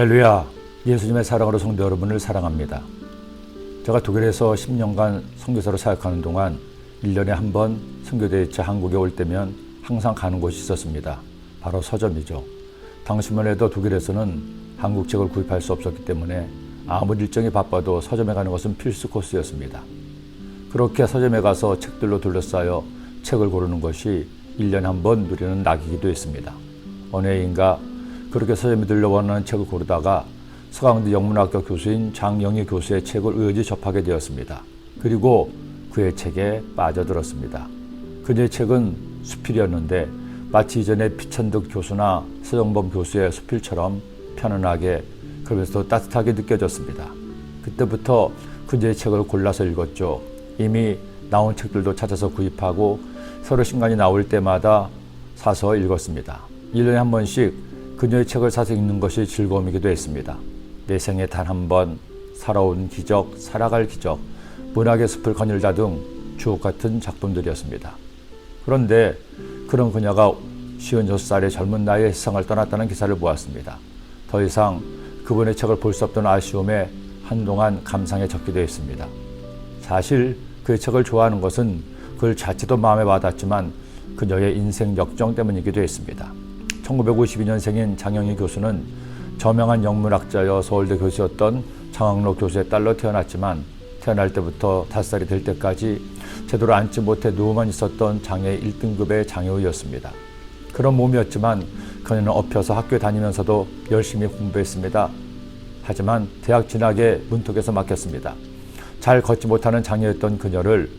할렐루야. 예수님의 사랑으로 성도 여러분을 사랑합니다. 제가 독일에서 10년간 선교사로 사역하는 동안 1년에 한 번 선교대회차 한국에 올 때면 항상 가는 곳이 있었습니다. 바로 서점이죠. 당시만 해도 독일에서는 한국 책을 구입할 수 없었기 때문에 아무리 일정이 바빠도 서점에 가는 것은 필수 코스였습니다. 그렇게 서점에 가서 책들로 둘러싸여 책을 고르는 것이 1년에 한 번 누리는 낙이기도 했습니다. 어느 해인가 그렇게 서점에 들러 원하는 책을 고르다가 서강대 영문학교 교수인 장영희 교수의 책을 의지 접하게 되었습니다. 그리고 그의 책에 빠져들었습니다. 그의 책은 수필이었는데 마치 이전에 피천득 교수나 서정범 교수의 수필처럼 편안하게 그러면서 따뜻하게 느껴졌습니다. 그때부터 그의 책을 골라서 읽었죠. 이미 나온 책들도 찾아서 구입하고 새로 신간이 나올 때마다 사서 읽었습니다. 1년에 한 번씩 그녀의 책을 사서 읽는 것이 즐거움이기도 했습니다. 내 생에 단 한 번, 살아온 기적, 살아갈 기적, 문학의 숲을 거닐다 등 주옥 같은 작품들이었습니다. 그런데 그런 그녀가 56살의 젊은 나이에 세상을 떠났다는 기사를 보았습니다. 더 이상 그분의 책을 볼 수 없던 아쉬움에 한동안 감상에 적기도 했습니다. 사실 그의 책을 좋아하는 것은 글 자체도 마음에 와닿지만 그녀의 인생 역정 때문이기도 했습니다. 1952년생인 장영희 교수는 저명한 영문학자여 서울대 교수였던 장학록 교수의 딸로 태어났지만 태어날 때부터 5살이 될 때까지 제대로 앉지 못해 누워만 있었던 장애 1등급의 장애우였습니다. 그런 몸이었지만 그녀는 엎혀서 학교에 다니면서도 열심히 공부했습니다. 하지만 대학 진학에 문턱에서 막혔습니다. 잘 걷지 못하는 장애였던 그녀를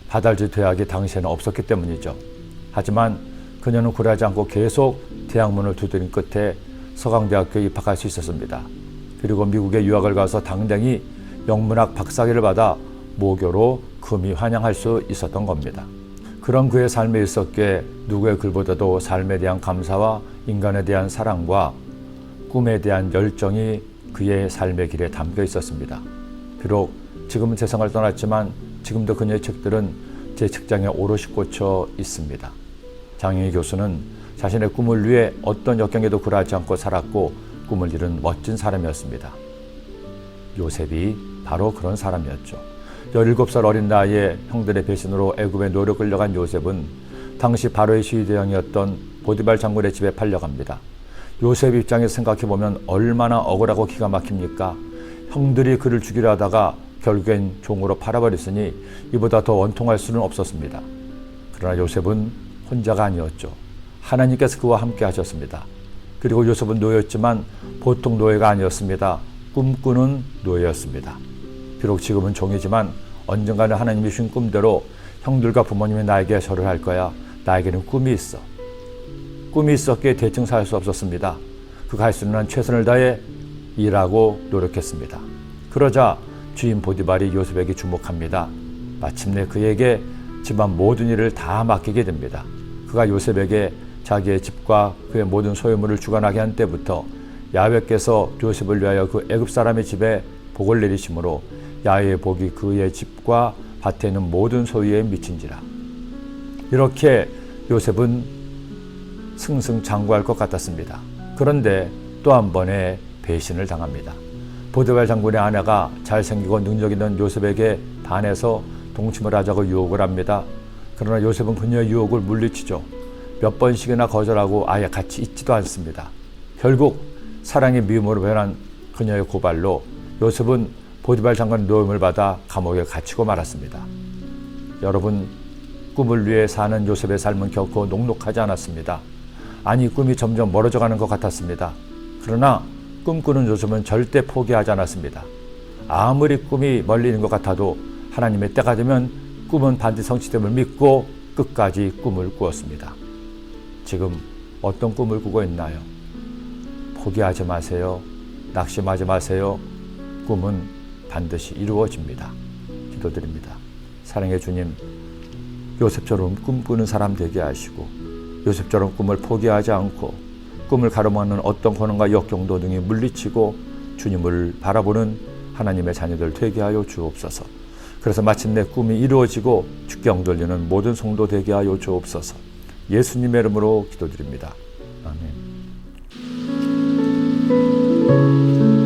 받아줄 대학이 당시에는 없었기 때문이죠. 하지만 그녀는 굴하지 않고 계속 대학문을 두드린 끝에 서강대학교에 입학할 수 있었습니다. 그리고 미국에 유학을 가서 당당히 영문학 박사학위를 받아 모교로 금이 환영할 수 있었던 겁니다. 그런 그의 삶에 있었기에 누구의 글보다도 삶에 대한 감사와 인간에 대한 사랑과 꿈에 대한 열정이 그의 삶의 길에 담겨 있었습니다. 비록 지금은 세상을 떠났지만 지금도 그녀의 책들은 제 책장에 오롯이 꽂혀 있습니다. 장영희 교수는 자신의 꿈을 위해 어떤 역경에도 굴하지 않고 살았고 꿈을 이룬 멋진 사람이었습니다. 요셉이 바로 그런 사람이었죠. 17살 어린 나이에 형들의 배신으로 애굽에 노려 끌려간 요셉은 당시 바로의 시위대장이었던 보디발 장군의 집에 팔려갑니다. 요셉 입장에서 생각해보면 얼마나 억울하고 기가 막힙니까? 형들이 그를 죽이려 하다가 결국엔 종으로 팔아버렸으니 이보다 더 원통할 수는 없었습니다. 그러나 요셉은 혼자가 아니었죠. 하나님께서 그와 함께 하셨습니다. 그리고 요셉은 노예였지만 보통 노예가 아니었습니다. 꿈꾸는 노예였습니다. 비록 지금은 종이지만 언젠가는 하나님이 주신 꿈대로 형들과 부모님이 나에게 절을 할 거야. 나에게는 꿈이 있어. 꿈이 있었기에 대충 살 수 없었습니다. 그가 할 수 있는 한 최선을 다해 일하고 노력했습니다. 그러자 주인 보디발이 요셉에게 주목합니다. 마침내 그에게 집안 모든 일을 다 맡기게 됩니다. 그가 요셉에게 자기의 집과 그의 모든 소유물을 주관하게 한 때부터 야훼께서 요셉을 위하여 그 애굽 사람의 집에 복을 내리심으로 야훼의 복이 그의 집과 밭에 있는 모든 소유에 미친지라. 이렇게 요셉은 승승장구할 것 같았습니다. 그런데 또 한 번의 배신을 당합니다. 보디발 장군의 아내가 잘생기고 능력 있는 요셉에게 반해서 동침을 하자고 유혹을 합니다. 그러나 요셉은 그녀의 유혹을 물리치죠. 몇 번씩이나 거절하고 아예 같이 있지도 않습니다. 결국 사랑의 미움으로 변한 그녀의 고발로 요셉은 보디발 장관의 노임을 받아 감옥에 갇히고 말았습니다. 여러분, 꿈을 위해 사는 요셉의 삶은 결코 녹록하지 않았습니다. 아니, 꿈이 점점 멀어져가는 것 같았습니다. 그러나 꿈꾸는 요셉은 절대 포기하지 않았습니다. 아무리 꿈이 멀리 있는 것 같아도 하나님의 때가 되면 꿈은 반드시 성취됨을 믿고 끝까지 꿈을 꾸었습니다. 지금 어떤 꿈을 꾸고 있나요? 포기하지 마세요. 낙심하지 마세요. 꿈은 반드시 이루어집니다. 기도드립니다. 사랑의 주님, 요셉처럼 꿈꾸는 사람 되게 하시고 요셉처럼 꿈을 포기하지 않고 꿈을 가로막는 어떤 고난과 역경도 등이 물리치고 주님을 바라보는 하나님의 자녀들 되게 하여 주옵소서. 그래서 마침내 꿈이 이루어지고 주께 엉돌리는 모든 성도 되게 하여 주옵소서. 예수님의 이름으로 기도드립니다. 아멘. 감사합니다.